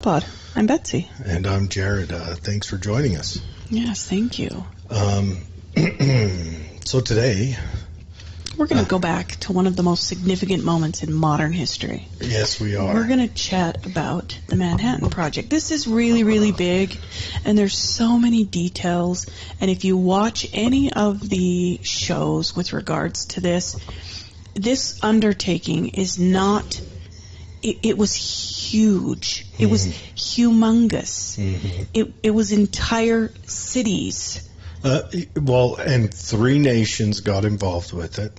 Pod. I'm Betsy. And I'm Jared. Thanks for joining us. Yes, thank you. So today... We're going to go back to one of the most significant moments in modern history. Yes, we are. We're going to chat about the Manhattan Project. This is really, really big, and there's so many details. And if you watch any of the shows with regards to this undertaking is not... It was huge. It was humongous. It was entire cities. And 3 nations got involved with it,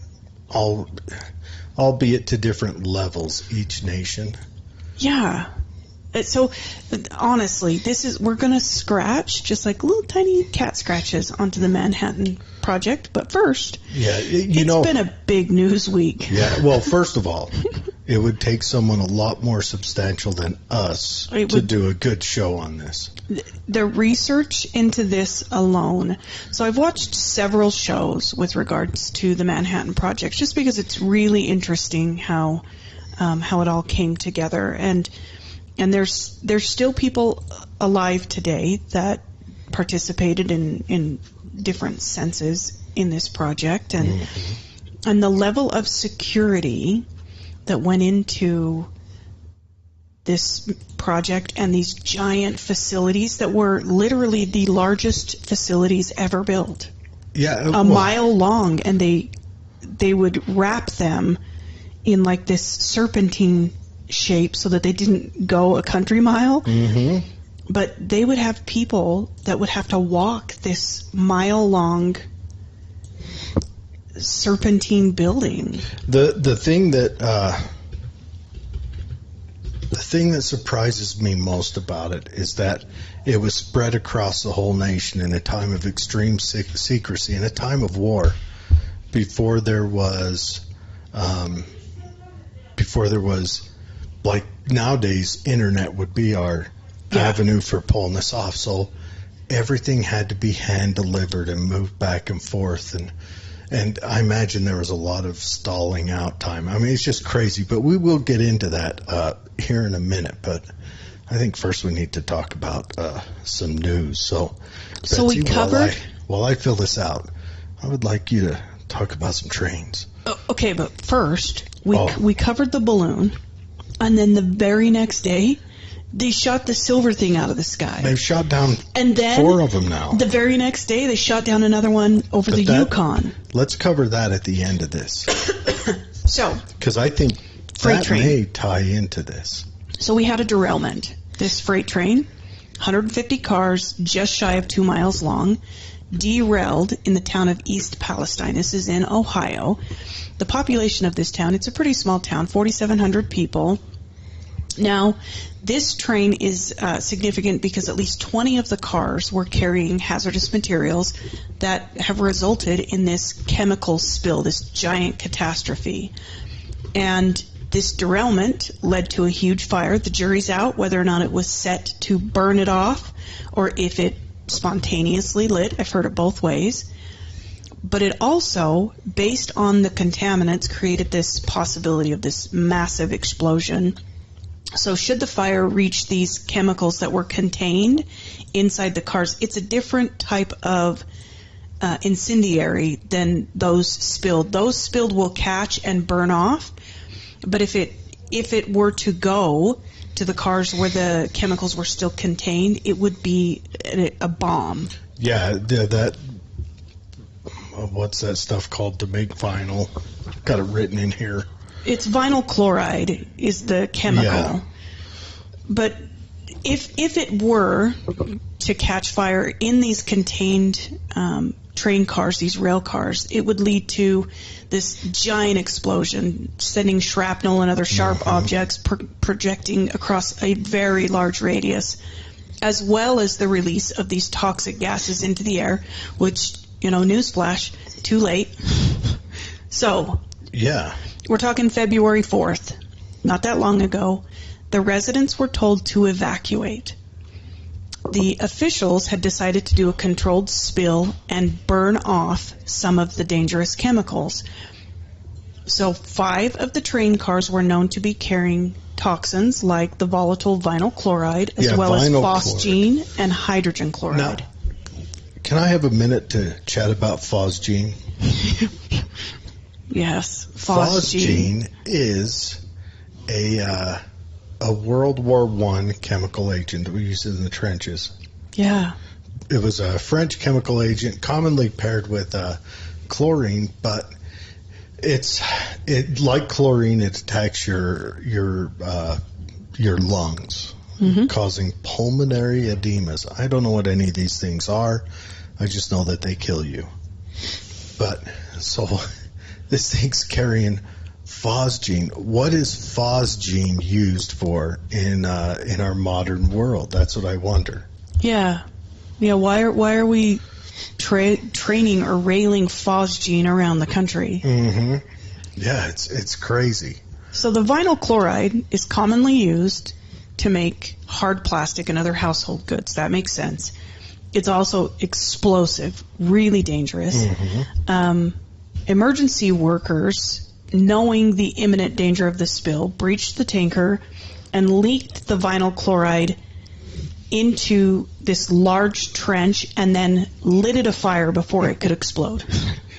albeit to different levels, each nation. Yeah. So, honestly, we're going to scratch, just like little tiny cat scratches, onto the Manhattan Project. But first, it's been a big news week. Yeah, well, first of all, it would take someone a lot more substantial than us to do a good show on this. The research into this alone. So I've watched several shows with regards to the Manhattan Project, just because it's really interesting how it all came together. And there's still people alive today that participated in different senses in this project, and the level of security that went into this project and these giant facilities that were literally the largest facilities ever built. Yeah, a mile long, and they would wrap them in like this serpentine shape so that they didn't go a country mile. But they would have people that would have to walk this mile-long serpentine building. The thing that surprises me most about it is that it was spread across the whole nation in a time of extreme secrecy, in a time of war, before there was like nowadays, internet would be our avenue for pulling this off. So everything had to be hand delivered and moved back and forth, and I imagine there was a lot of stalling out time. I mean, it's just crazy, but we will get into that here in a minute. But I think first we need to talk about some news. So Betsy, we covered... While I fill this out, I would like you to talk about some trains. Okay, but first, we covered the balloon, and then the very next day, they shot the silver thing out of the sky. They've shot down and then 4 of them now. The very next day, they shot down another one over the Yukon. Let's cover that at the end of this. Because I think freight train may tie into this. So we had a derailment. This freight train, 150 cars, just shy of 2 miles long, derailed in the town of East Palestine. This is in Ohio. The population of this town, it's a pretty small town, 4,700 people. Now, this train is significant because at least 20 of the cars were carrying hazardous materials that have resulted in this chemical spill, this giant catastrophe. And this derailment led to a huge fire. The jury's out whether or not it was set to burn it off or if it spontaneously lit. I've heard it both ways. But it also, based on the contaminants, created this possibility of this massive explosion. So should the fire reach these chemicals that were contained inside the cars, it's a different type of incendiary than those spilled. Those spilled will catch and burn off, but if it were to go to the cars where the chemicals were still contained, it would be a bomb. Yeah, that what's that stuff called to make vinyl? Got it written in here. It's vinyl chloride is the chemical. Yeah. But if it were to catch fire in these contained train cars, these rail cars, it would lead to this giant explosion, sending shrapnel and other sharp objects projecting across a very large radius, as well as the release of these toxic gases into the air, which, newsflash, too late. So... yeah. We're talking February 4th, not that long ago. The residents were told to evacuate. The officials had decided to do a controlled spill and burn off some of the dangerous chemicals. So 5 of the train cars were known to be carrying toxins like the volatile vinyl chloride, as well as phosgene and hydrogen chloride. Now, can I have a minute to chat about phosgene? Yes, phosgene is a World War I chemical agent that we used in the trenches. Yeah. It was a French chemical agent, commonly paired with chlorine, but like chlorine, it attacks your lungs, causing pulmonary edemas. I don't know what any of these things are. I just know that they kill you. But so this thing's carrying phosgene. What is phosgene used for in our modern world? That's what I wonder. Yeah. Why are we training or railing phosgene around the country? Mm-hmm. Yeah, it's crazy. So the vinyl chloride is commonly used to make hard plastic and other household goods. That makes sense. It's also explosive, really dangerous. Emergency workers, knowing the imminent danger of the spill, breached the tanker and leaked the vinyl chloride into this large trench and then lit it afire before it could explode.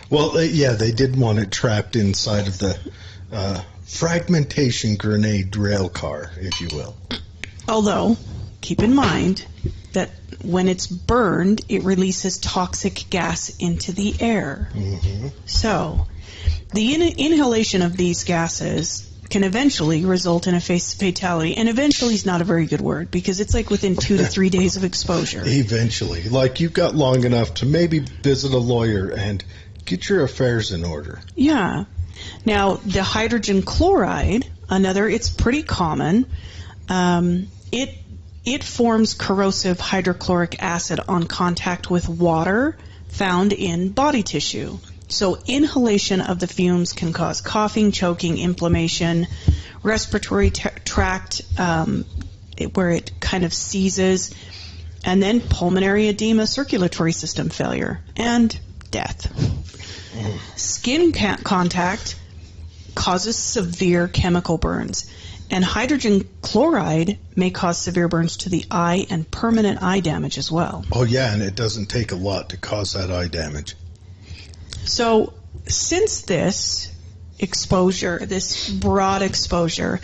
Well, they did want it trapped inside of the fragmentation grenade rail car, if you will. Although, keep in mind that when it's burned, it releases toxic gas into the air. So, the inhalation of these gases can eventually result in a fatality. And eventually is not a very good word, because it's like within 2 to 3 days of exposure. Eventually. Like you've got long enough to maybe visit a lawyer and get your affairs in order. Yeah. Now, the hydrogen chloride, it's pretty common. It forms corrosive hydrochloric acid on contact with water found in body tissue. So inhalation of the fumes can cause coughing, choking, inflammation, respiratory tract where it kind of seizes, and then pulmonary edema, circulatory system failure, and death. Skin contact causes severe chemical burns, and hydrogen chloride may cause severe burns to the eye and permanent eye damage as well. Oh, yeah, and it doesn't take a lot to cause that eye damage. So since this exposure, this broad exposure,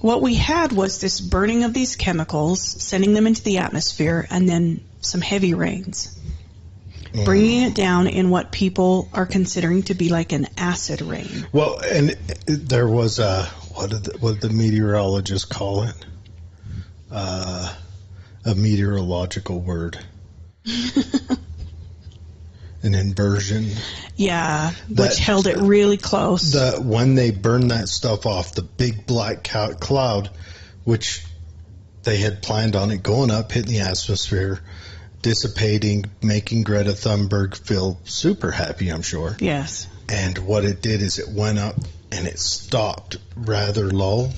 what we had was this burning of these chemicals, sending them into the atmosphere, and then some heavy rains, bringing it down in what people are considering to be like an acid rain. Well, and there was what did the meteorologists call it? A meteorological word. An inversion. Yeah, which held it really close. When they burned that stuff off, the big black cloud, which they had planned on it going up, hitting the atmosphere, dissipating, making Greta Thunberg feel super happy, I'm sure. Yes. And what it did is it went up and it stopped rather low.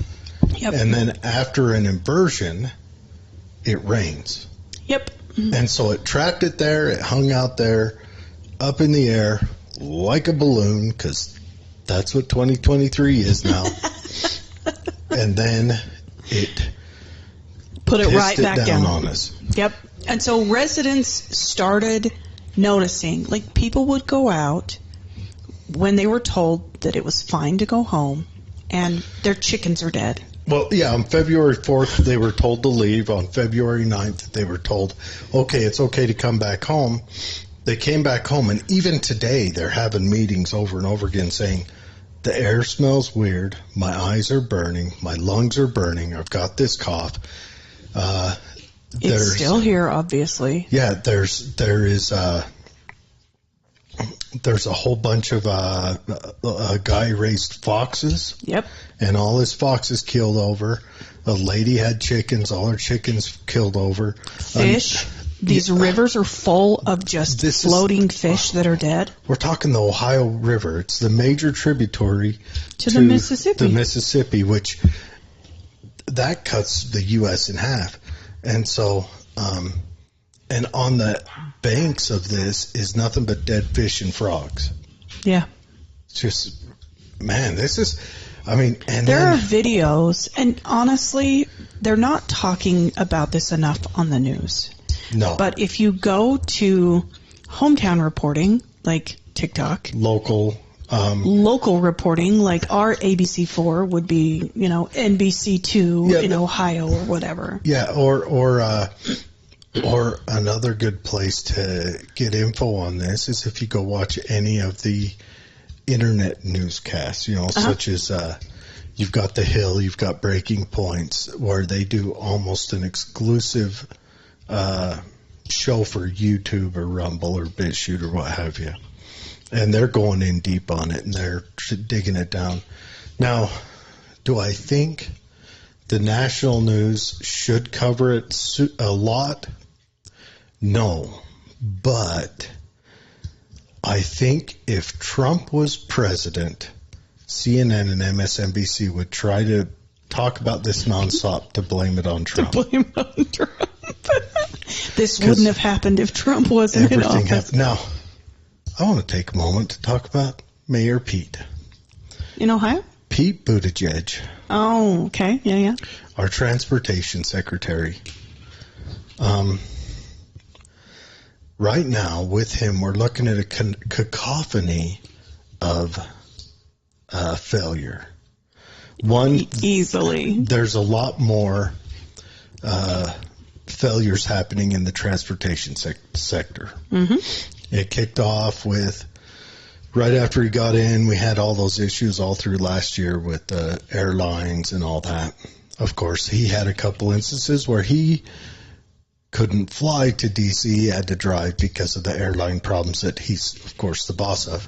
Yep. And then after an inversion, it rains. Yep. And so it trapped it there, it hung out there, up in the air, like a balloon, because that's what 2023 is now. And then it put it right back down on us. Yep. And so residents started noticing, like people would go out when they were told that it was fine to go home and their chickens are dead. Well, yeah, on February 4th, they were told to leave. On February 9th, they were told, okay, it's okay to come back home. They came back home, and even today, they're having meetings over and over again saying, the air smells weird, my eyes are burning, my lungs are burning, I've got this cough. It's still here, obviously. Yeah, there's a whole bunch of a guy raised foxes. Yep. And all his foxes killed over. A lady had chickens, all her chickens killed over. Fish. These rivers are full of just floating fish that are dead. We're talking the Ohio River. It's the major tributary to the Mississippi. The Mississippi, which that cuts the U.S. in half. And so, and on the banks of this is nothing but dead fish and frogs. Yeah. It's just man, this is, I mean, and There are then, videos, and honestly, they're not talking about this enough on the news. no, But if you go to hometown reporting, like TikTok, local, local reporting, like our ABC4 would be, NBC2 Yeah, in the- Ohio or whatever. yeah, or another good place to get info on this is if you go watch any of the internet newscasts, such as you've got The Hill, you've got Breaking Points, where they do almost an exclusive show for YouTube or Rumble or BitChute or what have you. And they're going in deep on it and they're digging it down. Now, do I think the national news should cover it a lot? No. But I think if Trump was president, CNN and MSNBC would try to talk about this nonstop to blame it on Trump. Blame it on Trump. This wouldn't have happened if Trump wasn't in Everything office. Now, I want to take a moment to talk about Mayor Pete. In Ohio? Pete Buttigieg, Oh, okay. Yeah. our transportation secretary. Right now, with him, we're looking at a cacophony of failure. One, Easily. there's a lot more failures happening in the transportation sector. Mm-hmm. It kicked off with, right after he got in, we had all those issues all through last year with the airlines and all that. Of course, he had a couple instances where he couldn't fly to D.C., he had to drive because of the airline problems that he's, of course, the boss of.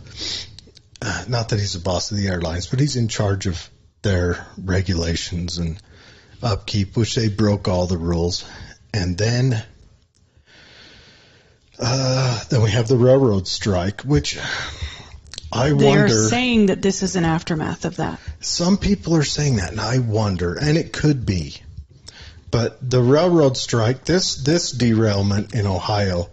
Not that he's the boss of the airlines, but he's in charge of their regulations and upkeep, which they broke all the rules. And then we have the railroad strike, which I They're wonder. saying that this is an aftermath of that. Some people are saying that, and I wonder, and it could be. But the railroad strike, this derailment in Ohio,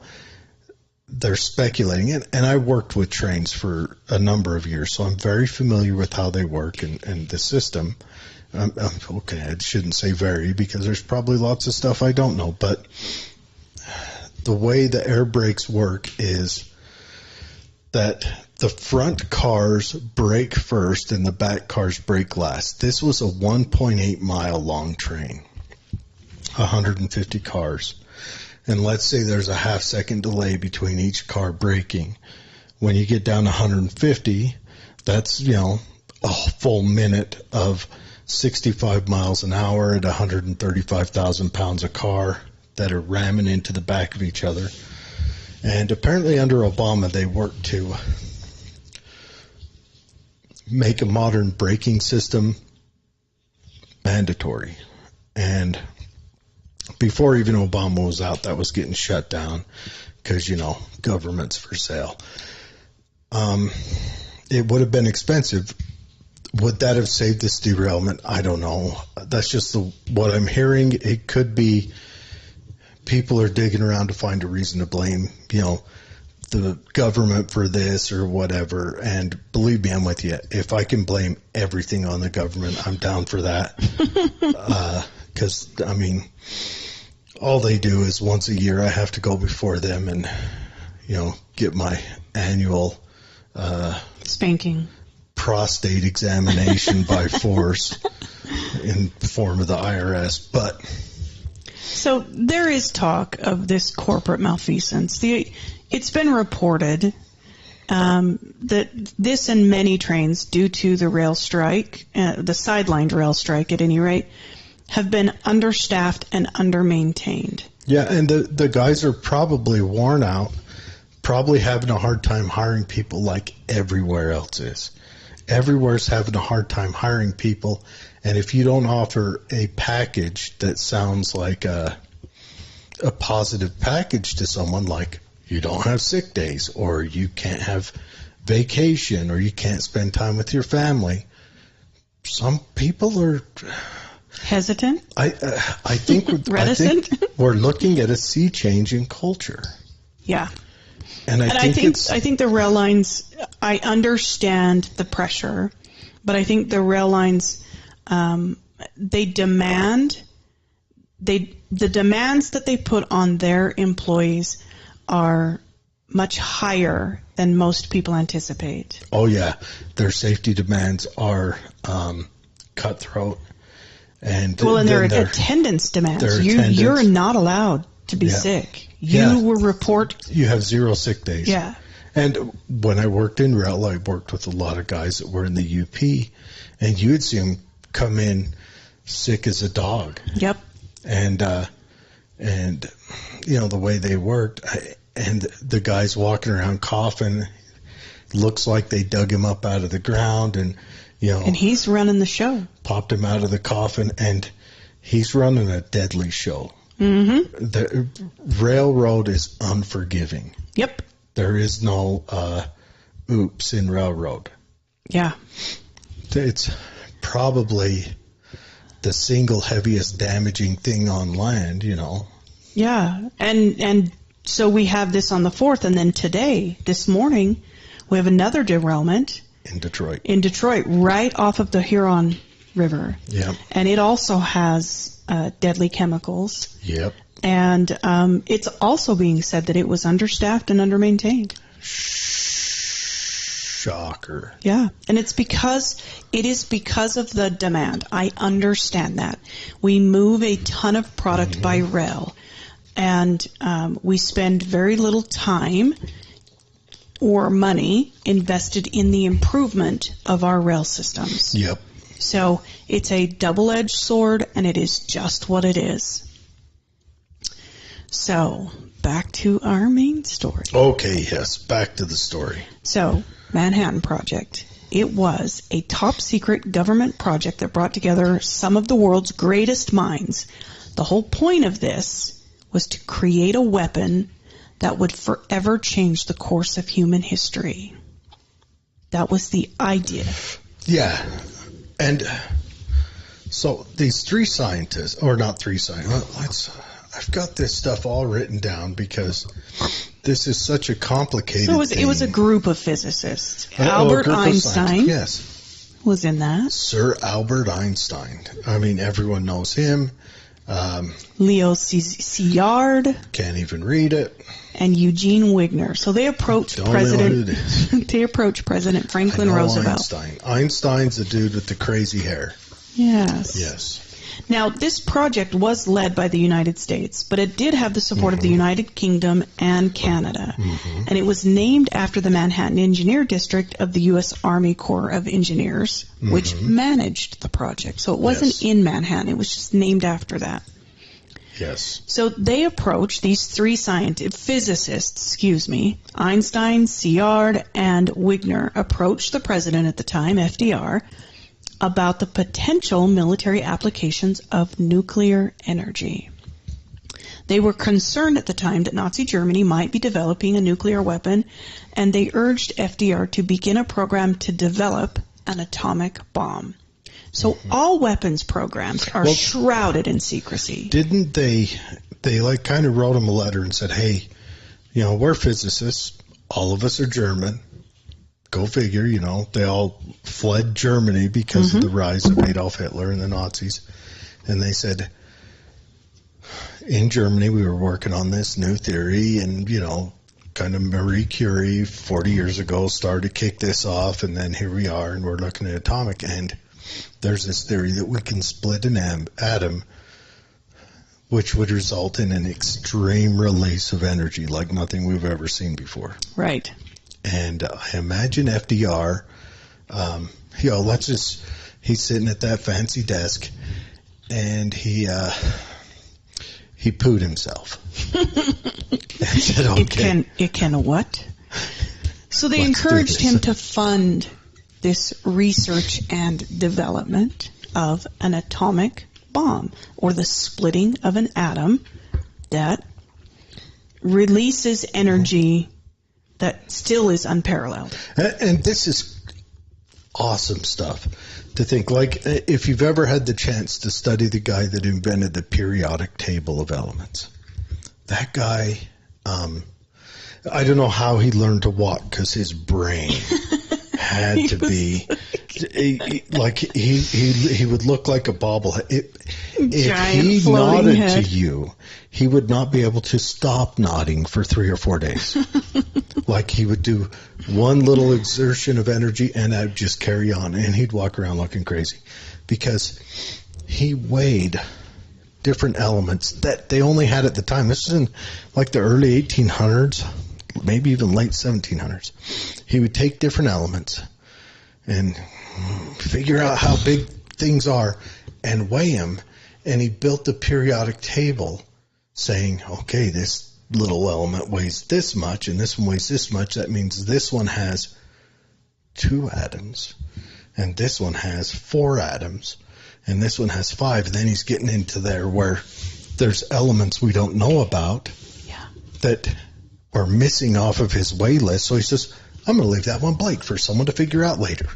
they're speculating it, and I worked with trains for a number of years, so I'm very familiar with how they work and the system. Okay, I shouldn't say very, because there's probably lots of stuff I don't know, but the way the air brakes work is that the front cars brake first and the back cars brake last. This was a 1.8 mile long train, 150 cars. And let's say there's a half-second delay between each car braking. When you get down to 150, that's, a full minute of 65 miles an hour at 135,000 pounds a car that are ramming into the back of each other. And apparently under Obama, they worked to make a modern braking system mandatory. And before even Obama was out, that was getting shut down because, government's for sale. It would have been expensive. Would that have saved this derailment? I don't know. That's just what I'm hearing. It could be people are digging around to find a reason to blame, the government for this or whatever. And believe me, I'm with you. If I can blame everything on the government, I'm down for that. Because, all they do is once a year I have to go before them and, get my annual Spanking. prostate examination by force in the form of the IRS. But So there is talk of this corporate malfeasance. It's been reported that this and many trains, due to the rail strike, the sidelined rail strike at any rate, have been understaffed and undermaintained. yeah, and the guys are probably worn out, probably having a hard time hiring people like everywhere else is. Everywhere's having a hard time hiring people, and if you don't offer a package that sounds like a positive package to someone, like you don't have sick days, or you can't have vacation, or you can't spend time with your family, some people are Hesitant? I think Reticent? we're looking at a sea change in culture, Yeah. and I think I think the rail lines, I understand the pressure But I think the rail lines, the demands that they put on their employees are much higher than most people anticipate. Oh yeah, their safety demands are cutthroat, and their attendance demands. You're not allowed to be sick. Will report. You have 0 sick days. Yeah. And when I worked in rail, I worked with a lot of guys that were in the UP, and you would see them come in sick as a dog. Yep. And you know the way they worked, and the guys walking around coughing, looks like they dug him up out of the ground, and and he's running the show. Popped him out of the coffin, and he's running a deadly show. Mm-hmm. The railroad is unforgiving. Yep. There is no oops in railroad. Yeah. It's probably the single heaviest damaging thing on land, Yeah. And so we have this on the 4th, and then this morning, we have another derailment. In Detroit, right off of the Huron River. Yep. And it also has deadly chemicals. Yep. And it's also being said that it was understaffed and undermaintained. Shocker. Yeah, and it is because of the demand. I understand that. We move a ton of product by rail, and we spend very little time or money invested in the improvement of our rail systems. Yep. So it's a double-edged sword, and it is just what it is. So, back to our main story. Okay, yes, back to the story. So, Manhattan Project. It was a top-secret government project that brought together some of the world's greatest minds. The whole point of this was to create a weapon that would forever change the course of human history. That was the idea. Yeah, and so these three scientists, or not three scientists, I've got this stuff all written down because this is such a complicated thing. It was a group of physicists. Albert Einstein was in that. Sir Albert Einstein. I mean, everyone knows him. Leo Szilard. Can't even read it. And Eugene Wigner. So they approached President Franklin Roosevelt. Einstein's the dude with the crazy hair. Yes. Yes. Now, this project was led by the United States, but it did have the support of the United Kingdom and Canada. And it was named after the Manhattan Engineer District of the U.S. Army Corps of Engineers, which managed the project. So it wasn't in Manhattan. It was just named after that. Yes. So they approached these three physicists, Einstein, Szilard, and Wigner, approached the president at the time, FDR, about the potential military applications of nuclear energy. They were concerned at the time that Nazi Germany might be developing a nuclear weapon, and they urged FDR to begin a program to develop an atomic bomb. So all weapons programs are shrouded in secrecy. Didn't they kind of wrote him a letter and said, hey, we're physicists, all of us are German. Go figure, they all fled Germany because of the rise of Adolf Hitler and the Nazis. And they said, in Germany, we were working on this new theory, and, kind of Marie Curie 40 years ago started to kick this off, and then here we are, and we're looking at atomic. And there's this theory that we can split an atom, which would result in an extreme release of energy like nothing we've ever seen before. Right. And I imagine FDR, he's sitting at that fancy desk, and he pooed himself. And said, okay. It can what? So they encouraged him to fund this research and development of an atomic bomb, or the splitting of an atom that releases energy that still is unparalleled. And this is awesome stuff to think. Like, if you've ever had the chance to study the guy that invented the periodic table of elements, that guy, I don't know how he learned to walk, because his brain had to be He would look like a bobblehead. If Giant he floating nodded head. to you, he would not be able to stop nodding for 3 or 4 days. Like he would do one little exertion of energy and I'd just carry on, and he'd walk around looking crazy because he weighed different elements that they only had at the time. This is in like the early 1800s, maybe even late 1700s. He would take different elements and figure out how big things are and weigh them. And he built a periodic table saying, okay, this little element weighs this much and this one weighs this much. That means this one has 2 atoms and this one has 4 atoms and this one has 5. And then he's getting into there where there's elements we don't know about that are missing off of his weigh list. So he says, I'm going to leave that one blank for someone to figure out later.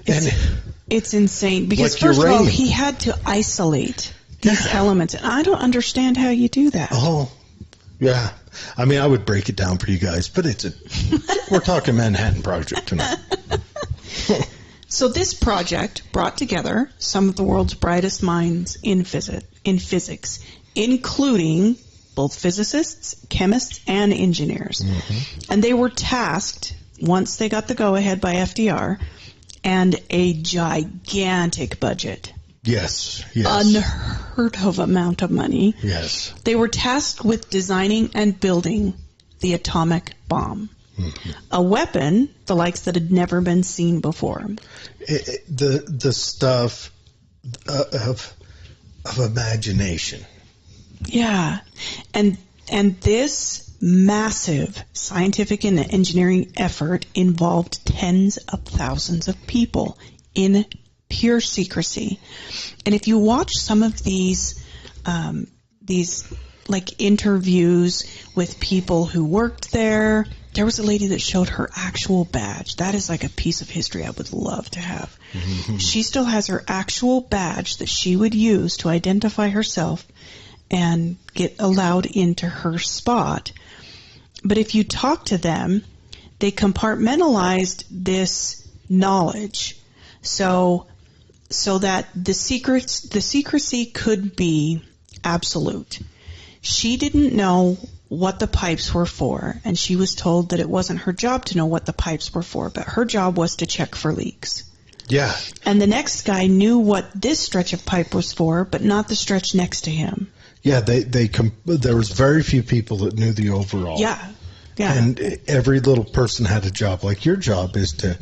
It's insane because Like first of all, uranium. he had to isolate these elements, and I don't understand how you do that. Oh, yeah. I mean, I would break it down for you guys, but we're talking Manhattan Project tonight. So this project brought together some of the world's brightest minds in physics, including both physicists, chemists, and engineers. Mm-hmm. And they were tasked, once they got the go-ahead by FDR, and a gigantic budget. Yes. Unheard of amount of money. Yes. They were tasked with designing and building the atomic bomb. Mm-hmm. A weapon, the likes that had never been seen before. The stuff of imagination. Yeah. And this massive scientific and engineering effort involved tens of thousands of people in pure secrecy. And if you watch some of these like interviews with people who worked there, there was a lady that showed her actual badge. That is like a piece of history I would love to have. Mm-hmm. She still has her actual badge that she would use to identify herself and get allowed into her spot. But if you talk to them, they compartmentalized this knowledge so that the secrecy could be absolute. She didn't know what the pipes were for, and she was told that it wasn't her job to know what the pipes were for, but her job was to check for leaks. Yeah. And the next guy knew what this stretch of pipe was for, but not the stretch next to him. Yeah, there was very few people that knew the overall. Yeah. And every little person had a job. Like your job is to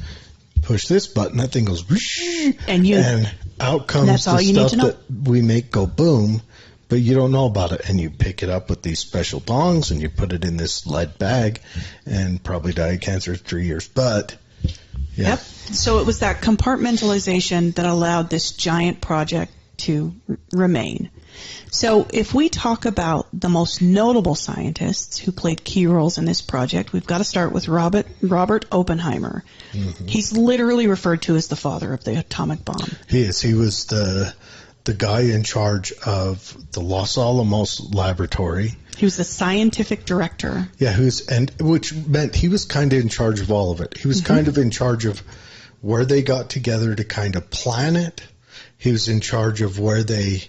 push this button, that thing goes whoosh, and out comes the stuff that we make go boom, but you don't know about it. And you pick it up with these special dongs and you put it in this lead bag and probably die of cancer in 3 years. But yeah. Yep. So it was that compartmentalization that allowed this giant project to remain. So if we talk about the most notable scientists who played key roles in this project, we've got to start with Robert Oppenheimer. Mm-hmm. He's literally referred to as the father of the atomic bomb. He is. He was the guy in charge of the Los Alamos laboratory. He was the scientific director. Yeah, which meant he was kind of in charge of all of it. He was mm-hmm. kind of in charge of where they got together to kind of plan it. He was in charge of where they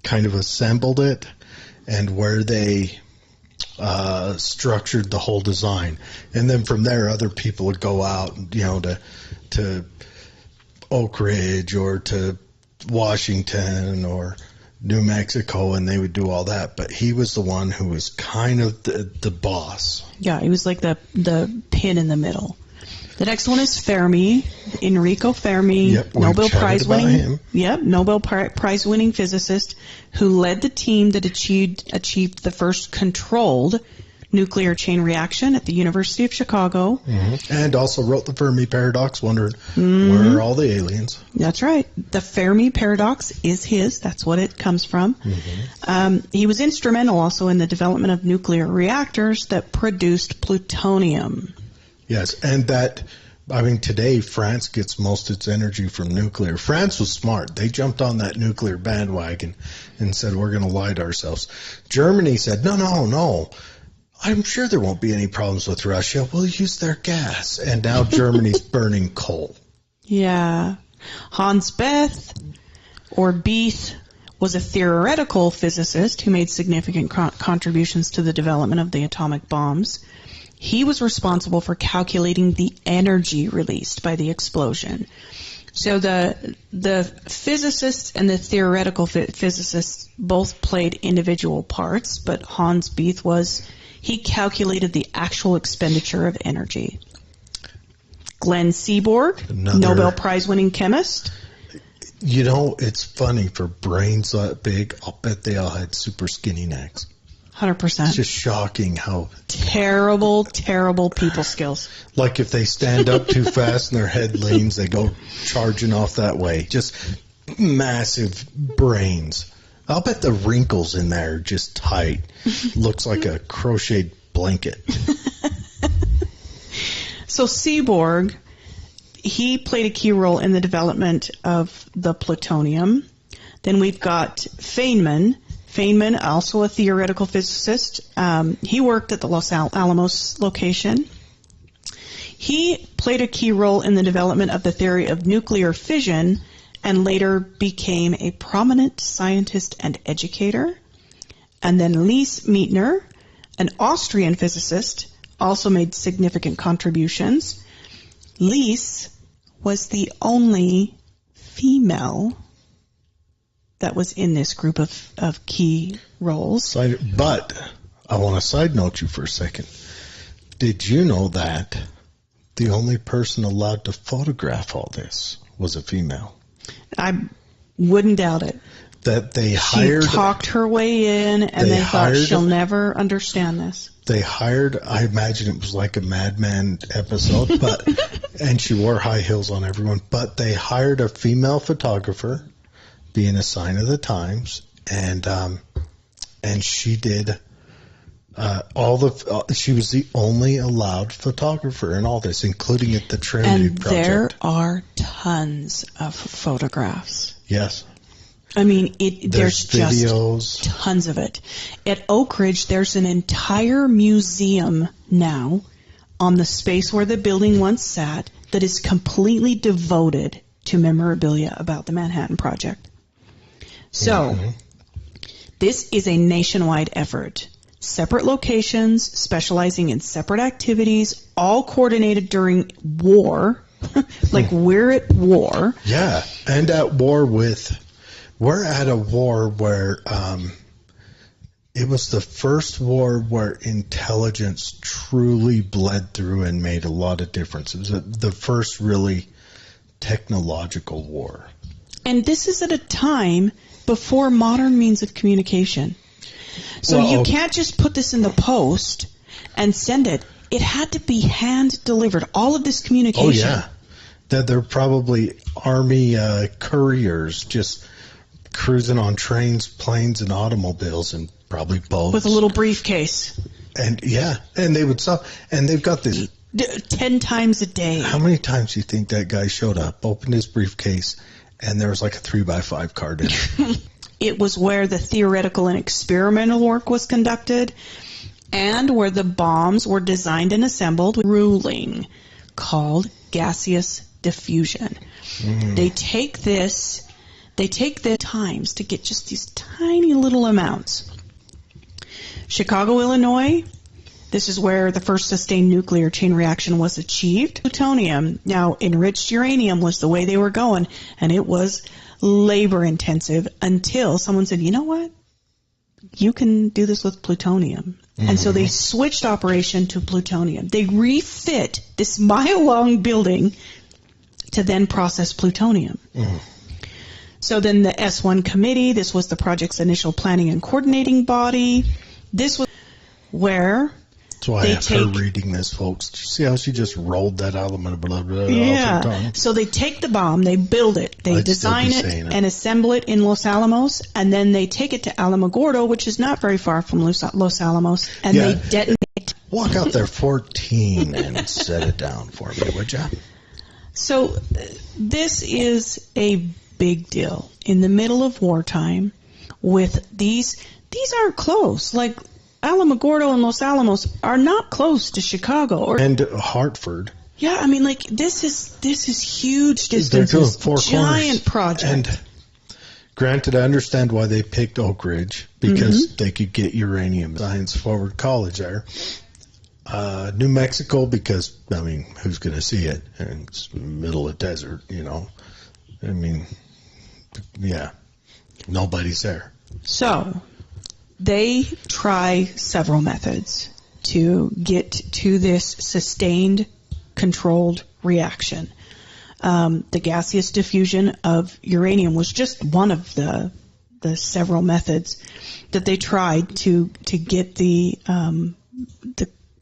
kind of assembled it and where they structured the whole design. And then from there, other people would go out, to Oak Ridge or to Washington or New Mexico, and they would do all that. But he was the one who was kind of the boss. Yeah, he was like the pin in the middle. The next one is Fermi, Enrico Fermi, Nobel Prize winning physicist who led the team that achieved the first controlled nuclear chain reaction at the University of Chicago. Mm-hmm. And also wrote the Fermi paradox, wondering where are all the aliens. That's right. The Fermi paradox is his. That's what it comes from. Mm-hmm. He was instrumental also in the development of nuclear reactors that produced plutonium. Yes, and today France gets most of its energy from nuclear. France was smart. They jumped on that nuclear bandwagon and said, we're going to lie to ourselves. Germany said, no. I'm sure there won't be any problems with Russia. We'll use their gas. And now Germany's burning coal. Yeah. Hans Bethe, or Bethe, was a theoretical physicist who made significant contributions to the development of the atomic bombs. He was responsible for calculating the energy released by the explosion. So the physicists and the theoretical physicists both played individual parts, but Hans Bethe he calculated the actual expenditure of energy. Glenn Seaborg, Nobel Prize-winning chemist. You know, it's funny, for brains that big, I'll bet they all had super skinny necks. 100%. It's just shocking how... Terrible, terrible people skills. Like if they stand up too fast and their head leans, they go charging off that way. Just massive brains. I'll bet the wrinkles in there are just tight. Looks like a crocheted blanket. So Seaborg, he played a key role in the development of the plutonium. Then we've got Feynman. Feynman, also a theoretical physicist. He worked at the Los Alamos location. He played a key role in the development of the theory of nuclear fission and later became a prominent scientist and educator. And then Lise Meitner, an Austrian physicist, also made significant contributions. Lise was the only female that was in this group of key roles. But I want to side note you for a second. Did you know that the only person allowed to photograph all this was a female? I wouldn't doubt it. That they hired... She talked her way in, and they thought she'll never understand this. They hired, I imagine it was like a Mad Men episode, but and she wore high heels on everyone, but they hired a female photographer, being a sign of the times, and she did she was the only allowed photographer in all this, including at the Trinity Project. And there are tons of photographs. Yes. I mean, there's videos. Just tons of it. At Oak Ridge, there's an entire museum now on the space where the building once sat that is completely devoted to memorabilia about the Manhattan Project. So, this is a nationwide effort. Separate locations, specializing in separate activities, all coordinated during war. Like, we're at war. Yeah, and at war with... We're at a war where it was the first war where intelligence truly bled through and made a lot of difference. It was the first really technological war. And this is at a time before modern means of communication. So you can't just put this in the post and send it. It had to be hand-delivered, all of this communication. Oh, yeah. They're probably Army couriers just... cruising on trains, planes, and automobiles, and probably boats. With a little briefcase. And and they would stop. And they've got this 10 times a day. How many times do you think that guy showed up, opened his briefcase, and there was like a 3x5 card in it? It was where the theoretical and experimental work was conducted, and where the bombs were designed and assembled, ruling called gaseous diffusion. They take the times to get just these tiny little amounts. Chicago, Illinois, this is where the first sustained nuclear chain reaction was achieved. Plutonium, now enriched uranium, was the way they were going, and it was labor intensive until someone said, you know what? You can do this with plutonium. And so they switched operation to plutonium. They refit this mile-long building to then process plutonium. So then the S1 committee, this was the project's initial planning and coordinating body. This was where that's why I have her reading this, folks. Did you see how she just rolled that out of off her tongue? So they take the bomb, they build it, they design it and assemble it in Los Alamos, and then they take it to Alamogordo, which is not very far from Los Alamos, and they detonate. Walk out there 14 and set it down for me, would ya? So this is a big deal in the middle of wartime with these aren't close. Like Alamogordo and Los Alamos are not close to Chicago. And Hartford. Yeah, I mean, like, this is huge distances. They're doing four giant corners. project. And granted, I understand why they picked Oak Ridge, because they could get uranium. Science Forward College there. New Mexico, because, I mean, who's going to see it? And it's the middle of the desert, you know. I mean, yeah, nobody's there. So, they try several methods to get to this sustained, controlled reaction. The gaseous diffusion of uranium was just one of the several methods that they tried to get the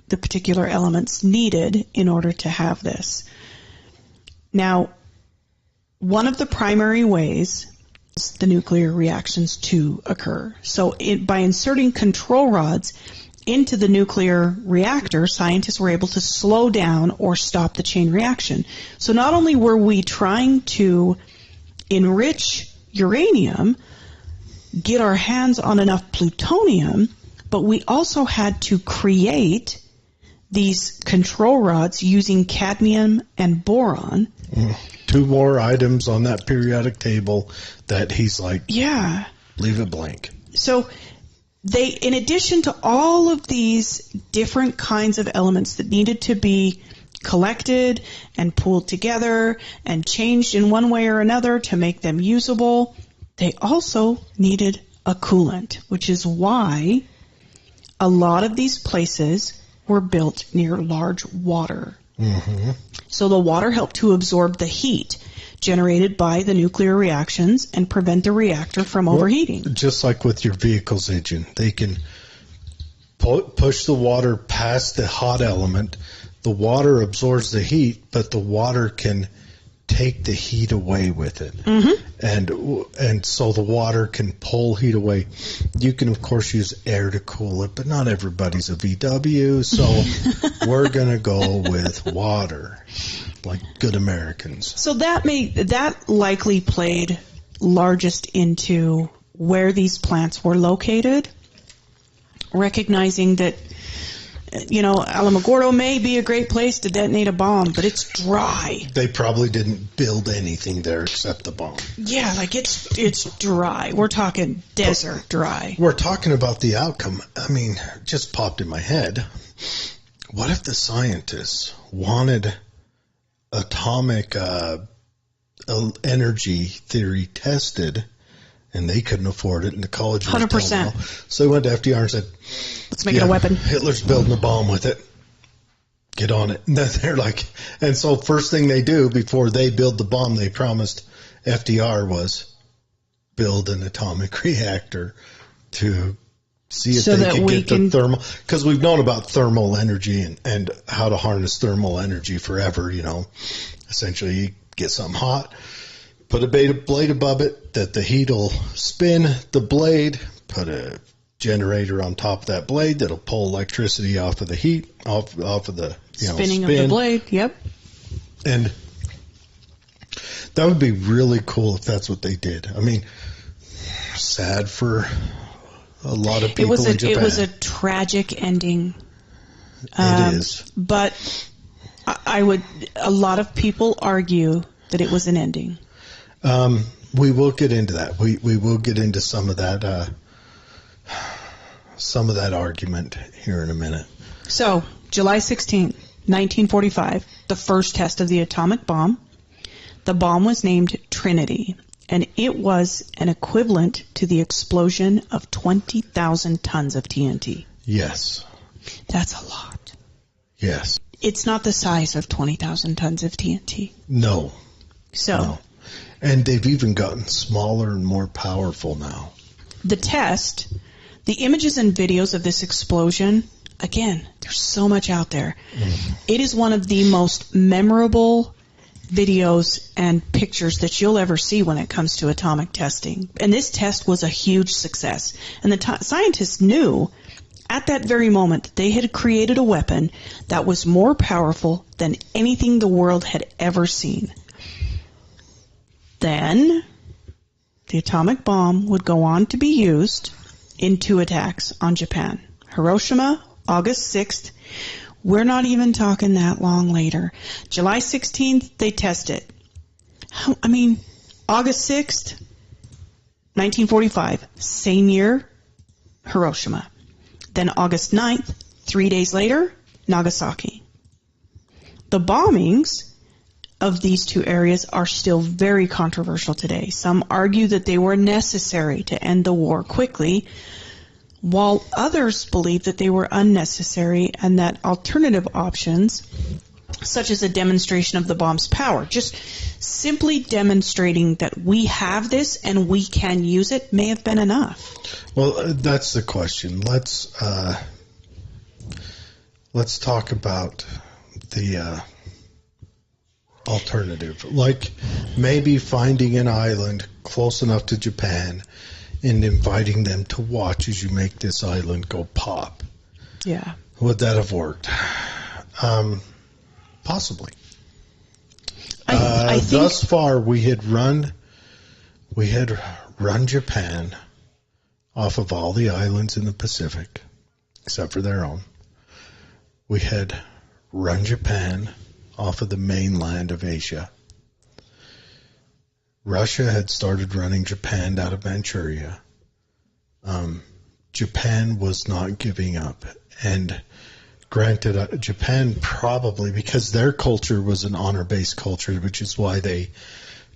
particular elements needed in order to have this. Now, one of the primary ways is the nuclear reactions to occur. So by inserting control rods into the nuclear reactor, scientists were able to slow down or stop the chain reaction. So not only were we trying to enrich uranium, get our hands on enough plutonium, but we also had to create these control rods using cadmium and boron. Two more items on that periodic table that he's like, yeah, leave it blank. So they, in addition to all of these different kinds of elements that needed to be collected and pooled together and changed in one way or another to make them usable, they also needed a coolant, which is why a lot of these places were built near large water. Mm-hmm. So the water helped to absorb the heat generated by the nuclear reactions and prevent the reactor from overheating. Just like with your vehicle's engine, they can push the water past the hot element. The water absorbs the heat, but the water can take the heat away with it. Mm-hmm. And so the water can pull heat away. You can, of course, use air to cool it, but not everybody's a VW, so we're going to go with water, like good Americans. So that likely played largest into where these plants were located, recognizing that, you know, Alamogordo may be a great place to detonate a bomb, but it's dry. They probably didn't build anything there except the bomb. Yeah, like it's dry. We're talking desert dry. We're talking about the outcome. I mean, just popped in my head. What if the scientists wanted atomic energy theory tested, and they couldn't afford it, and the college was 100%. So they went to FDR and said, let's make it a weapon. Hitler's building a bomb with it. Get on it. And then they're like, and so first thing they do before they build the bomb, they promised FDR was build an atomic reactor to see if they could get the thermal, because we've known about thermal energy and how to harness thermal energy forever, you know. Essentially, you get something hot, put a blade above it that the heat will spin the blade, put a generator on top of that blade that'll pull electricity off of the heat, off of the spinning of the blade, yep. And that would be really cool if that's what they did. I mean, sad for a lot of people in Japan. It was a tragic ending. It is. But a lot of people argue that it was an ending. We will get into that. We will get into some of that argument here in a minute. So, July 16th, 1945, the first test of the atomic bomb. The bomb was named Trinity, and it was an equivalent to the explosion of 20,000 tons of TNT. Yes. That's a lot. Yes. It's not the size of 20,000 tons of TNT. No. So. No. And they've even gotten smaller and more powerful now. The test, the images and videos of this explosion, again, there's so much out there. Mm-hmm. It is one of the most memorable videos and pictures that you'll ever see when it comes to atomic testing. And this test was a huge success. And the scientists knew at that very moment that they had created a weapon that was more powerful than anything the world had ever seen. Then, the atomic bomb would go on to be used in 2 attacks on Japan. Hiroshima, August 6th, We're not even talking that long later. July 16th, they test it. August 6th, 1945, same year, Hiroshima. Then August 9th, 3 days later, Nagasaki. The bombings of these two areas are still very controversial today. Some argue that they were necessary to end the war quickly, while others believe that they were unnecessary and that alternative options, such as a demonstration of the bomb's power, just simply demonstrating that we have this and we can use it, may have been enough. Well, that's the question. Let's talk about the alternative, like maybe finding an island close enough to Japan and inviting them to watch as you make this island go pop. Yeah. Would that have worked? Possibly. I think thus far, we had run Japan off of all the islands in the Pacific, except for their own. We had run Japan off of the mainland of Asia. Russia had started running Japan out of Manchuria. Japan was not giving up. And granted, Japan probably, because their culture was an honor-based culture, which is why they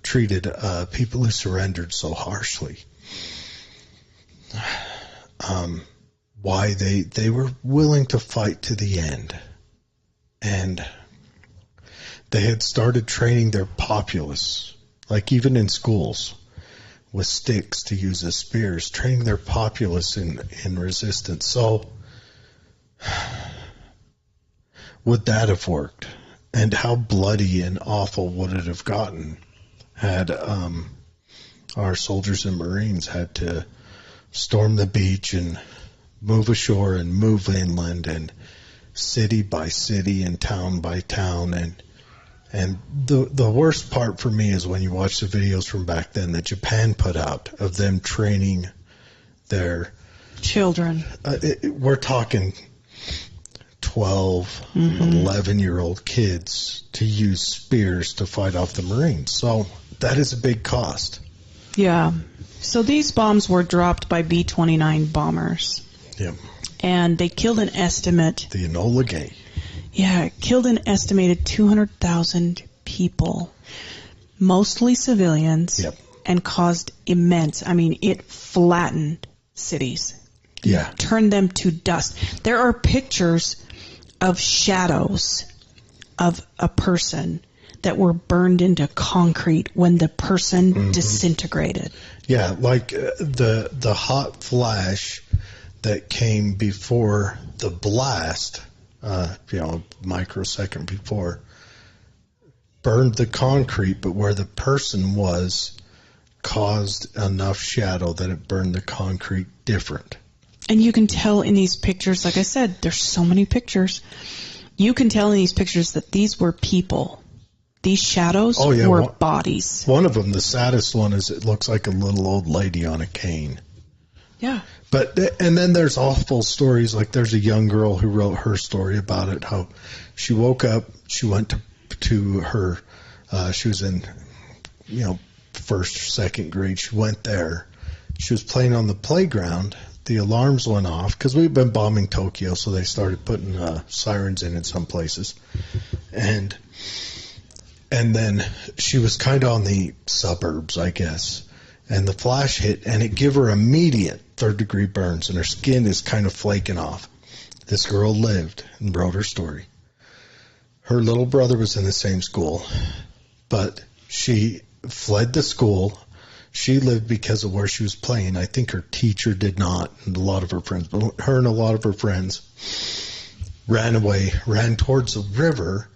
treated people who surrendered so harshly. Why they were willing to fight to the end. And they had started training their populace, like even in schools, with sticks to use as spears, training their populace in resistance. So, would that have worked? And how bloody and awful would it have gotten had our soldiers and Marines had to storm the beach and move ashore and move inland and city by city and town by town, and the worst part for me is when you watch the videos from back then that Japan put out of them training their children. We're talking 12, 11-year-old kids to use spears to fight off the Marines. So that is a big cost. Yeah. So these bombs were dropped by B-29 bombers. Yep. And they killed an estimate. The Enola Gay. Yeah, it killed an estimated 200,000 people, mostly civilians, Yep. and caused immense, it flattened cities. Yeah. Turned them to dust. There are pictures of shadows of a person that were burned into concrete when the person disintegrated. Yeah, like the hot flash that came before the blast, a microsecond before, burned the concrete, but where the person was caused enough shadow that it burned the concrete different. And you can tell in these pictures, like I said, there's so many pictures. You can tell in these pictures that these were people. These shadows were bodies. One of them, the saddest one, is it looks like a little old lady on a cane. Yeah. And then there's awful stories, like there's a young girl who wrote her story about it, how she woke up, she went to her, she was in, first or second grade, she went there, she was playing on the playground, the alarms went off, because we've been bombing Tokyo, so they started putting sirens in some places, and then she was kind of on the suburbs, I guess, and the flash hit, and it gave her immediate third-degree burns, and her skin is kind of flaking off. This girl lived and wrote her story. Her little brother was in the same school, but she fled the school. She lived because of where she was playing. I think her teacher did not, and a lot of her friends, but her and a lot of her friends ran away, ran towards the river,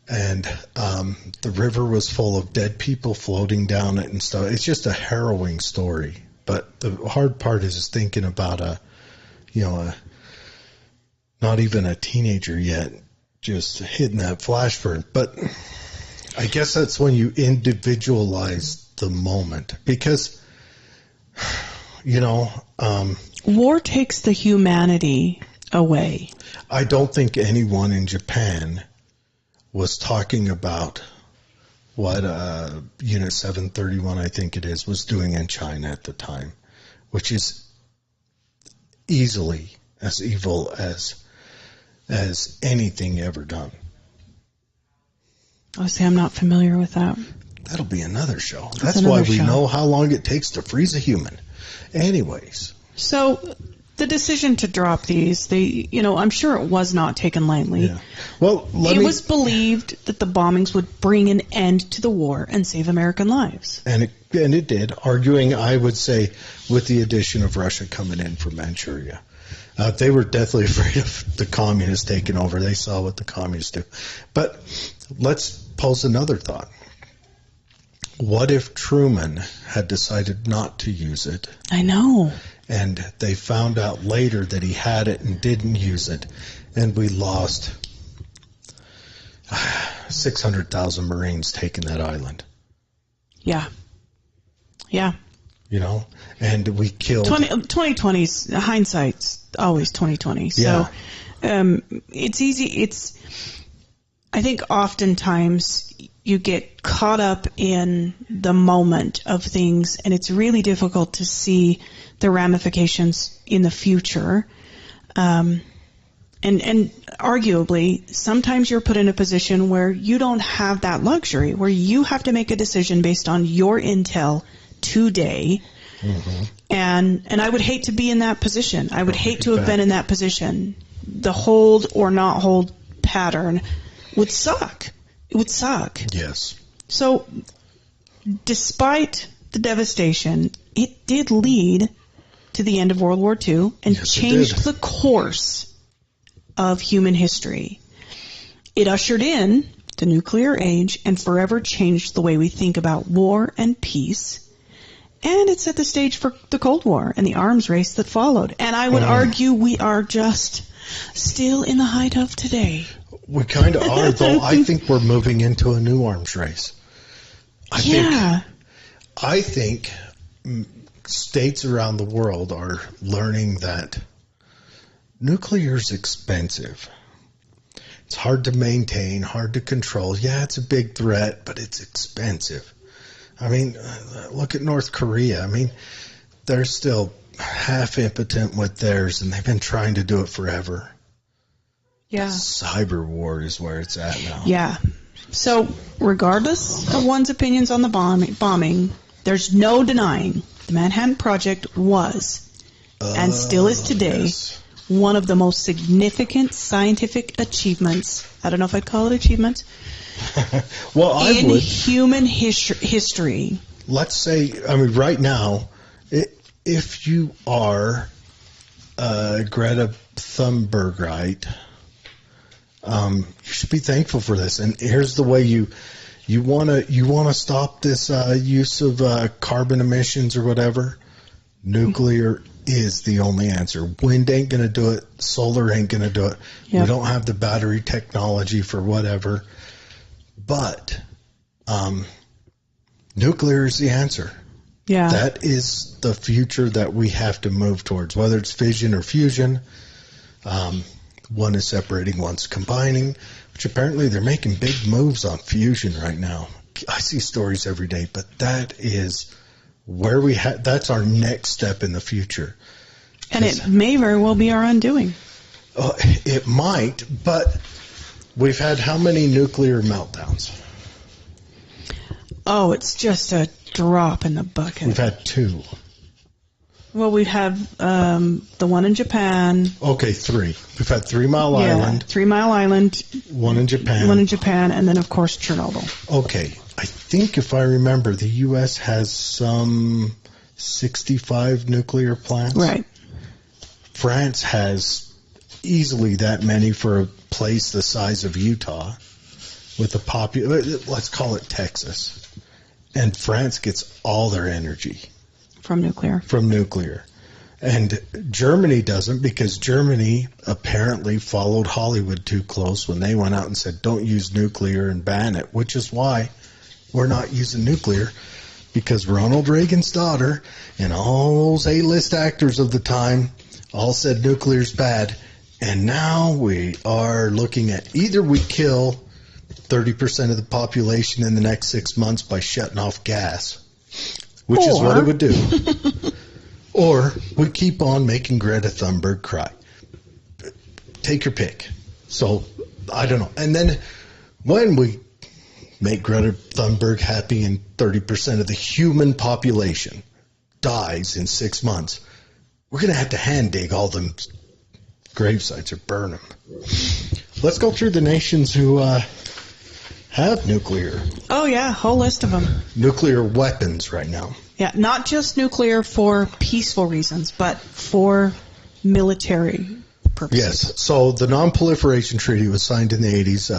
and the river was full of dead people floating down it and stuff. It's just a harrowing story. But the hard part is thinking about not even a teenager yet, just hitting that flash burn. But I guess that's when you individualize the moment, because, war takes the humanity away. I don't think anyone in Japan was talking about what Unit 731, I think it is, was doing in China at the time, which is easily as evil as anything ever done. I say I'm not familiar with that. That'll be another show. That's why we know how long it takes to freeze a human. Anyways. So the decision to drop these, I'm sure it was not taken lightly. Yeah. Well, it was believed that the bombings would bring an end to the war and save American lives. And it did, arguing, I would say, with the addition of Russia coming in from Manchuria. They were deathly afraid of the communists taking over. They saw what the communists do. But let's pose another thought. What if Truman had decided not to use it? I know. And they found out later that he had it and didn't use it. And we lost 600,000 Marines taking that island. Yeah. Yeah. And we killed... 2020's, hindsight's always 2020. So it's easy. I think oftentimes you get caught up in the moment of things, and it's really difficult to see the ramifications in the future. And arguably, sometimes you're put in a position where you don't have that luxury, where you have to make a decision based on your intel today. Mm-hmm. And I would hate to be in that position. I would hate to have been in that position. The hold or not hold pattern would suck. It would suck. Yes. So, despite the devastation, it did lead to the end of World War II and changed the course of human history. It ushered in the nuclear age and forever changed the way we think about war and peace. And it set the stage for the Cold War and the arms race that followed. And I would argue we are just still in the height of today. We kind of are, though. I think we're moving into a new arms race. I think states around the world are learning that nuclear is expensive. It's hard to maintain, hard to control. Yeah, it's a big threat, but it's expensive. I mean, look at North Korea. I mean, they're still half impotent with theirs, and they've been trying to do it forever. Yeah. Cyber war is where it's at now. Yeah. So, regardless of one's opinions on the bombing, there's no denying the Manhattan Project was, and still is today, one of the most significant scientific achievements. I don't know if I'd call it achievement. Well, in human history. Let's say, right now, if you are Greta Thunberg, you should be thankful for this. And here's the way you want to stop this use of carbon emissions or whatever. Nuclear is the only answer. Wind ain't going to do it. Solar ain't going to do it. Yep. We don't have the battery technology for whatever. But nuclear is the answer. Yeah. That is the future that we have to move towards, whether it's fission or fusion. One is separating, one's combining, which apparently they're making big moves on fusion right now. I see stories every day, but that is where that's our next step in the future. And it may very well be our undoing. It might, but we've had how many nuclear meltdowns? Oh, it's just a drop in the bucket. We've had 2. Well, we have the one in Japan. Okay, 3. We've had 3 Mile Island. 3 Mile Island. One in Japan. One in Japan, and then, of course, Chernobyl. Okay. I think if I remember, the U.S. has some 65 nuclear plants. Right. France has easily that many for a place the size of Utah with a let's call it Texas. And France gets all their energy from nuclear. And Germany doesn't, because Germany apparently followed Hollywood too close when they went out and said, don't use nuclear and ban it, which is why we're not using nuclear, because Ronald Reagan's daughter and all those A-list actors of the time all said nuclear's bad, And now we are looking at either we kill 30% of the population in the next 6 months by shutting off gas, which is what it would do. Or we keep on making Greta Thunberg cry. Take your pick. So, I don't know. And then when we make Greta Thunberg happy and 30% of the human population dies in 6 months, we're going to have to hand dig all them grave sites or burn them. Let's go through the nations who have nuclear. Oh, yeah, whole list of them. Nuclear weapons right now. Yeah, not just nuclear for peaceful reasons, but for military purposes. Yes. So the Non-Proliferation Treaty was signed in the 80s.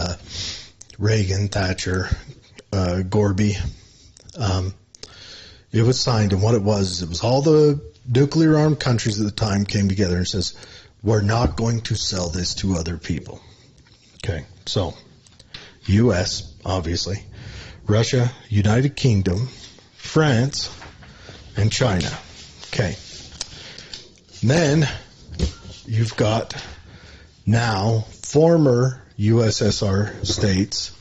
Reagan, Thatcher, Gorby. It was signed, and what it was all the nuclear-armed countries at the time came together and says, we're not going to sell this to other people. Okay, so U.S., obviously, Russia, United Kingdom, France, and China. Okay. And then you've got now former USSR states,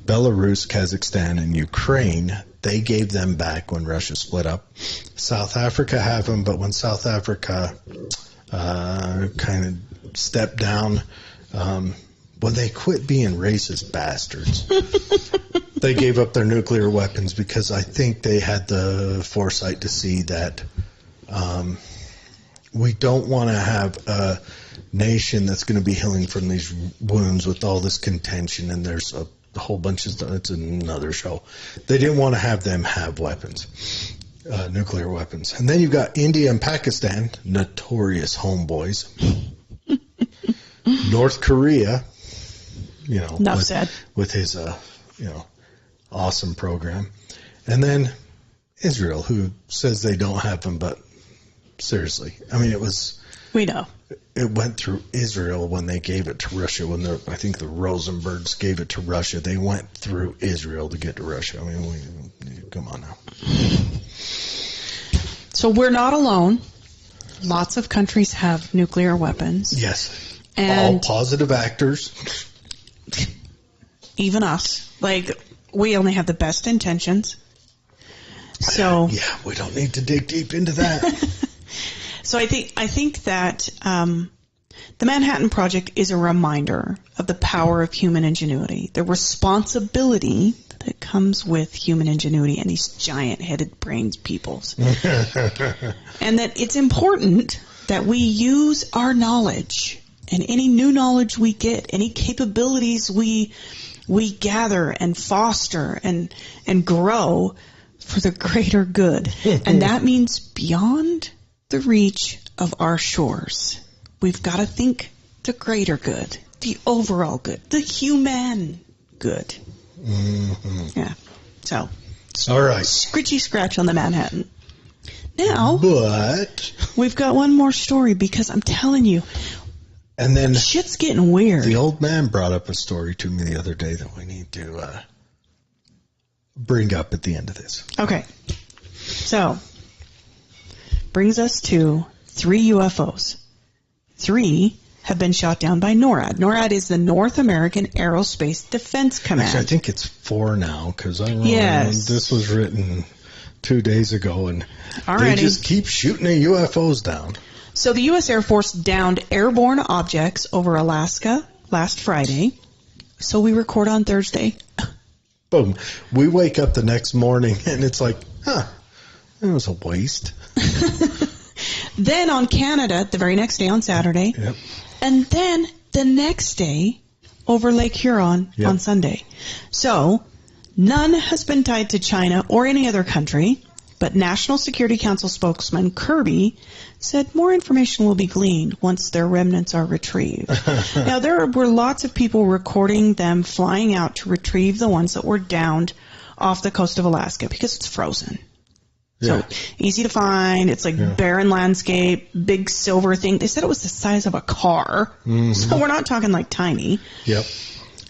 Belarus, Kazakhstan, and Ukraine. They gave them back when Russia split up. South Africa have them, but when South Africa kind of stepped down, when they quit being racist bastards, they gave up their nuclear weapons because I think they had the foresight to see that we don't want to have a nation that's going to be healing from these wounds with all this contention, and there's a whole bunch of stuff. It's another show. They didn't want to have them have weapons, nuclear weapons. And then you've got India and Pakistan, notorious homeboys. North Korea, with his awesome program. And then Israel, who says they don't have them, but seriously, I mean, we know. It went through Israel when they gave it to Russia. I think the Rosenbergs gave it to Russia. They went through Israel to get to Russia. I mean, come on now. So we're not alone. Lots of countries have nuclear weapons. Yes. And all positive actors. Even us. Like, we only have the best intentions. So yeah, we don't need to dig deep into that. So I think that the Manhattan Project is a reminder of the power of human ingenuity, the responsibility that comes with human ingenuity and these giant-headed brains peoples. And that it's important that we use our knowledge and any new knowledge we get, any capabilities we gather and foster and grow for the greater good. And that means beyond the reach of our shores. We've got to think the greater good, the overall good, the human good. Mm-hmm. Yeah. So, all right. Scritchy scratch on the Manhattan. Now, but we've got one more story because I'm telling you, and then shit's getting weird. The old man brought up a story to me the other day that we need to bring up at the end of this. Okay. So, brings us to 3 UFOs. 3 have been shot down by NORAD. NORAD is the North American Aerospace Defense Command. Actually, I think it's 4 now because I remember this was written 2 days ago, and they just keep shooting the UFOs down. So the U.S. Air Force downed airborne objects over Alaska last Friday. So we record on Thursday. Boom. We wake up the next morning, and it's like, it was a waste. Then on Canada, the very next day on Saturday. Yep. And then the next day over Lake Huron on Sunday. So none has been tied to China or any other country, but National Security Council spokesman Kirby said more information will be gleaned once their remnants are retrieved. Now, there were lots of people recording them flying out to retrieve the ones that were downed off the coast of Alaska because it's frozen. Yeah. So easy to find. It's like barren landscape, big silver thing. They said it was the size of a car. Mm-hmm. So we're not talking like tiny. Yep.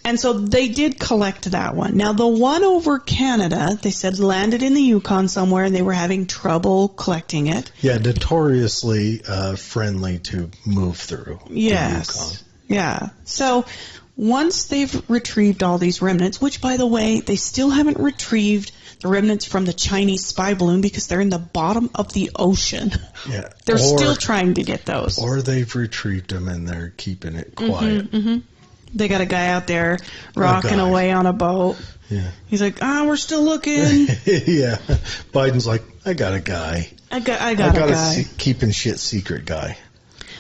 And so they did collect that one. Now, the one over Canada, they said landed in the Yukon somewhere, and they were having trouble collecting it. Yeah, notoriously friendly to move through the Yukon. Yes. Yeah. So once they've retrieved all these remnants, which, by the way, they still haven't retrieved the remnants from the Chinese spy balloon because they're in the bottom of the ocean. Yeah. They're still trying to get those. Or they've retrieved them and they're keeping it quiet. They got a guy out there rocking away on a boat. Yeah. He's like, we're still looking. Yeah. Biden's like, I got a guy. I got a guy. Keeping shit secret guy.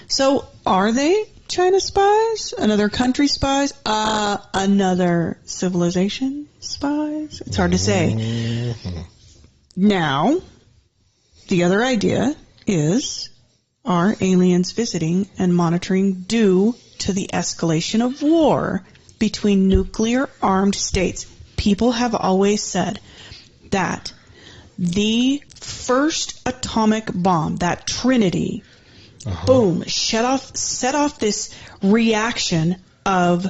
So are they China spies? Another country spies? Another civilization spies? It's hard to say. Mm-hmm. Now, the other idea is, are aliens visiting and monitoring due to the escalation of war between nuclear-armed states? People have always said that the first atomic bomb, that Trinity, boom, set off this reaction of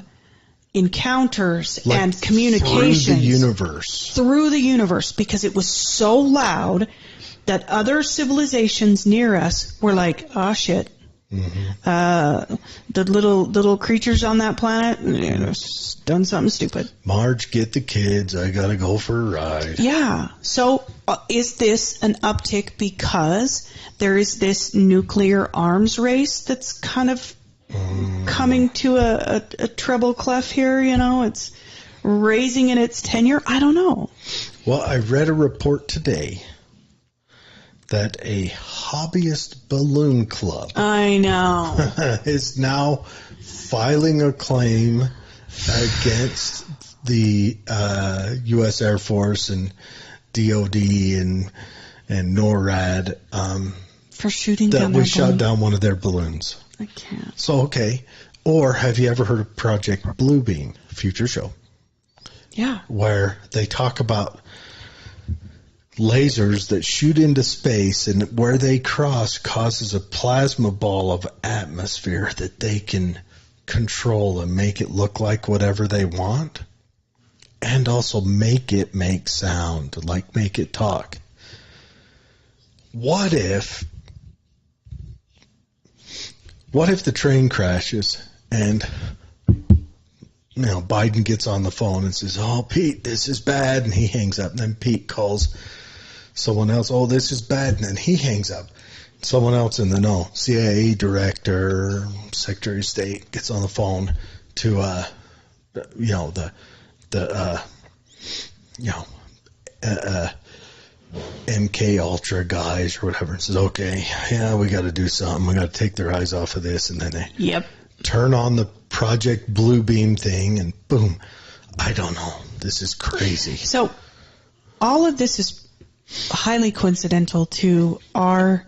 encounters and communications through the universe because it was so loud that other civilizations near us were like, oh shit. The little creatures on that planet done something stupid. Marge, get the kids. I gotta go for a ride. Yeah. So is this an uptick because there is this nuclear arms race that's kind of coming to a treble clef here? You know, it's raising in its tenure. I don't know. Well, I read a report today that a hobbyist balloon club I know is now filing a claim against the U.S. Air Force and DOD and NORAD for shooting that down we their shot balloon. down one of their balloons. I can't. So, okay. Or have you ever heard of Project Bluebeam, future show? Yeah. Where they talk about lasers that shoot into space, and where they cross causes a plasma ball of atmosphere that they can control and make it look like whatever they want, and also make it make sound, like make it talk. What if the train crashes and Biden gets on the phone and says, "Oh, Pete, this is bad," and he hangs up, and then Pete calls someone else, "Oh, this is bad," and then he hangs up. Someone else in the know, CIA director, Secretary of State, gets on the phone to MK Ultra guys or whatever, and says, "Okay, yeah, we got to do something. We got to take their eyes off of this," and then they turn on the Project Bluebeam thing, and boom. I don't know. This is crazy. So all of this is highly coincidental to our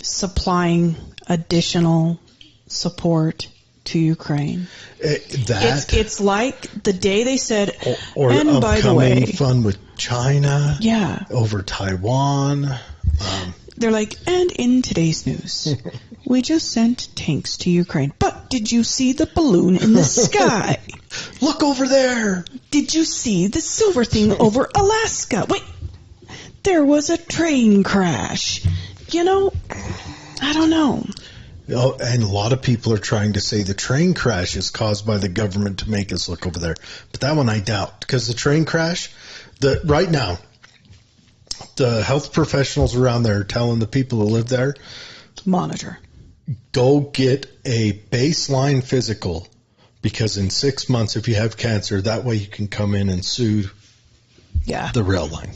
supplying additional support to Ukraine. It's like the day they said, or and by the way, upcoming fun with China, over Taiwan. They're like, and in today's news, we just sent tanks to Ukraine. But did you see the balloon in the sky? Look over there. Did you see the silver thing over Alaska? Wait, there was a train crash. I don't know. Oh, and a lot of people are trying to say the train crash is caused by the government to make us look over there. But that one I doubt, because the train crash, right now, the health professionals around there are telling the people who live there, monitor. Go get a baseline physical, because in 6 months, if you have cancer, that way you can come in and sue the rail line.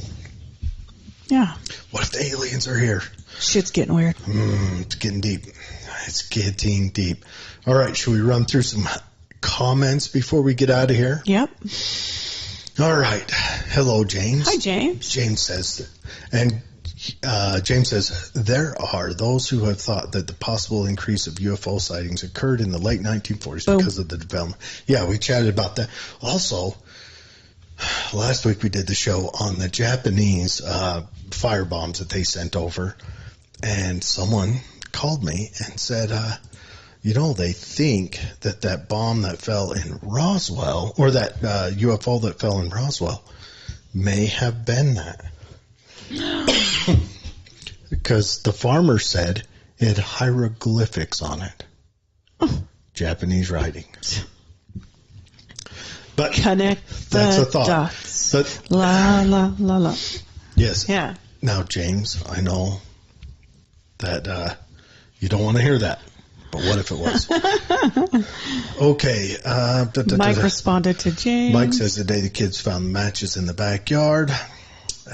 Yeah. What if the aliens are here? Shit's getting weird. It's getting deep. It's getting deep. All right, should we run through some comments before we get out of here? Yep. All right. Hello, James. Hi, James. James says, there are those who have thought that the possible increase of UFO sightings occurred in the late 1940s because of the development. Yeah, we chatted about that. Also, last week we did the show on the Japanese firebombs that they sent over, and someone called me and said, they think that bomb that fell in Roswell, or that UFO that fell in Roswell, may have been that. Because the farmer said it had hieroglyphics on it. Japanese writing. But Connect that's the a thought. dots. But, La, la, la, la. yes. Yeah. Now, James, I know that you don't want to hear that. But what if it was? Okay. Mike responded to James. Mike says the day the kids found the matches in the backyard.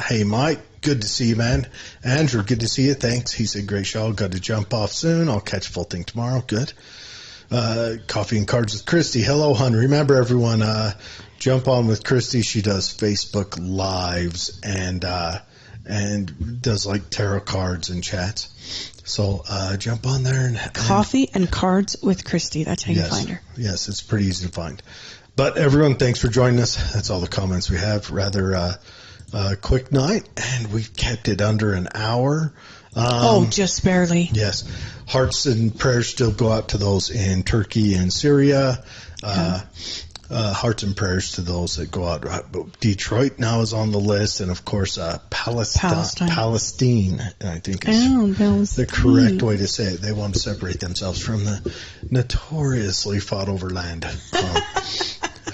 Hey, Mike. Good to see you, man. Andrew, good to see you. Thanks. He said, great show. Got to jump off soon. I'll catch full thing tomorrow. Good. Coffee and Cards with Christy. Hello, hon. Remember, everyone, jump on with Christy. She does Facebook Lives and does like tarot cards and chats. So jump on there. And Coffee and Cards with Christy. That's how you find her. Yes, it's pretty easy to find. But everyone, thanks for joining us. That's all the comments we have. Rather quick night, and we've kept it under an hour. Just barely. Yes. Hearts and prayers still go out to those in Turkey and Syria. Hearts and prayers to those that go out. Detroit now is on the list, and of course Palestine, I think is the correct way to say it. They want to separate themselves from the notoriously fought over land.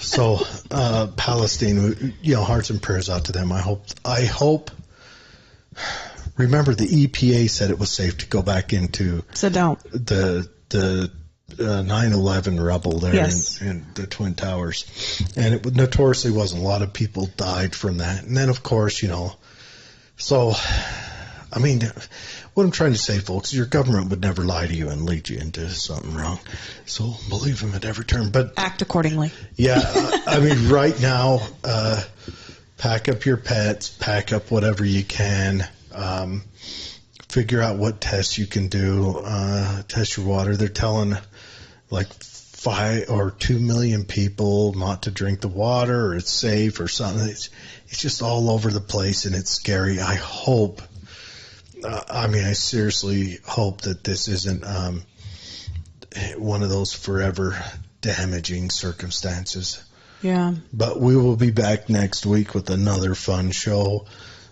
So Palestine, hearts and prayers out to them. I hope. Remember, the EPA said it was safe to go back into the 9/11 rubble there in the Twin Towers, and it notoriously wasn't. A lot of people died from that, and then of course, so. I mean, what I'm trying to say, folks, your government would never lie to you and lead you into something wrong. So believe them at every turn. But act accordingly. Yeah, I mean, right now, pack up your pets, pack up whatever you can, figure out what tests you can do, test your water. They're telling like 5 or 2 million people not to drink the water, or it's safe or something. It's just all over the place, and it's scary. I hope. I seriously hope that this isn't one of those forever damaging circumstances. Yeah. But we will be back next week with another fun show.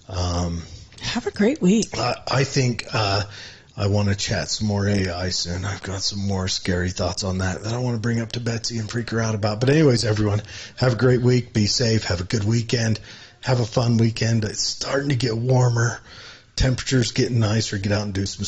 Have a great week. I think I want to chat some more AI soon. I've got some more scary thoughts on that I want to bring up to Betsy and freak her out about. But anyways, everyone, have a great week. Be safe. Have a good weekend. Have a fun weekend. It's starting to get warmer. Temperatures getting nicer. Get out and do some stuff.